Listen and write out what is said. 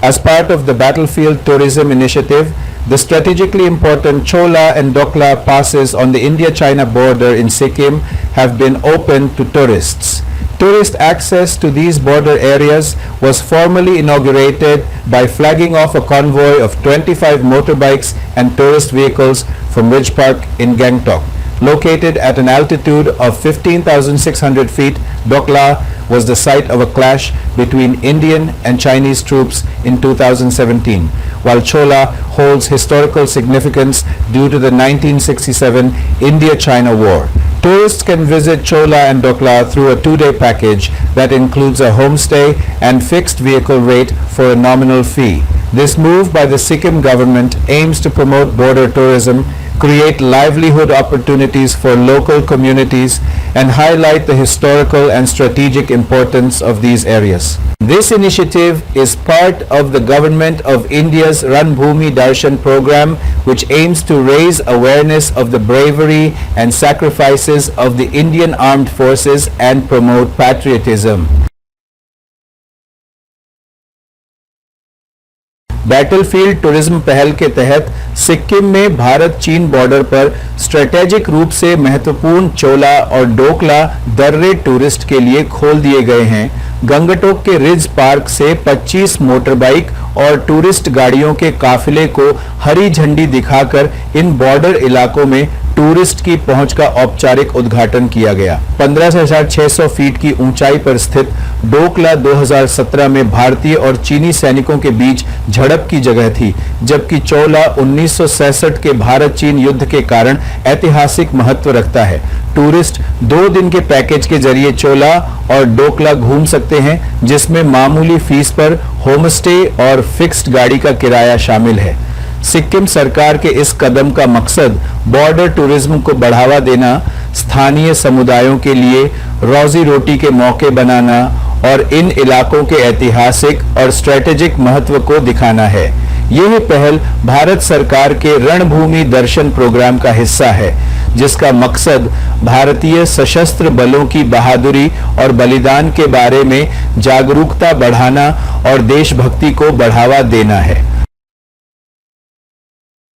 As part of the Battlefield Tourism Initiative, the strategically important Chola and Dokla passes on the India-China border in Sikkim have been opened to tourists. Tourist access to these border areas was formally inaugurated by flagging off a convoy of 25 motorbikes and tourist vehicles from Ridge Park in Gangtok. Located at an altitude of 15,600 feet, Dokla was the site of a clash between Indian and Chinese troops in 2017, while Chola holds historical significance due to the 1967 India-China War. Tourists can visit Chola and Dokla through a 2-day package that includes a homestay and fixed vehicle rate for a nominal fee. This move by the Sikkim government aims to promote border tourism, create livelihood opportunities for local communities, and highlight the historical and strategic importance of these areas. This initiative is part of the Government of India's Ranbhoomi Darshan program, which aims to raise awareness of the bravery and sacrifices of the Indian Armed Forces and promote patriotism. Battlefield tourism पहल के तहत सिक्किम में भारत चीन border पर strategic रूप से महत्वपूर्ण चोला और डोकला दर्रे टूरिस्ट के लिए खोल दिए गए हैं। गंगटोक के रिज पार्क से 25 मोटरबाइक और टूरिस्ट गाड़ियों के काफिले को हरी झंडी दिखाकर इन बॉर्डर इलाकों में टूरिस्ट की पहुंच का औपचारिक उद्घाटन किया गया। 15,600 फीट की ऊंचाई पर स्थित डोकला 2017 में भारतीय और चीनी सैनिकों के बीच झड़प की जगह थी, जबकि चोला 1967 के भारत चीन युद्ध के कारण ऐतिहासिक महत्व रखता है। टूरिस्ट 2 दिन के पैकेज के जरिए चोला और डोकला घूम सकते हैं, जिसमें मामूली फीस पर होमस्टे और फिक्स्ड गाड़ी का किराया शामिल है। सिक्किम सरकार के इस कदम का मकसद बॉर्डर टूरिज्म को बढ़ावा देना, स्थानीय समुदायों के लिए रोजी रोटी के मौके बनाना और इन इलाकों के ऐतिहासिक और स्ट्रेटेजिक महत्व को दिखाना है। यह पहल भारत सरकार के रणभूमि दर्शन प्रोग्राम का हिस्सा है, जिसका मकसद भारतीय सशस्त्र बलों की बहादुरी और बलिदान के बारे में जागरूकता बढ़ाना और देशभक्ति को बढ़ावा देना है।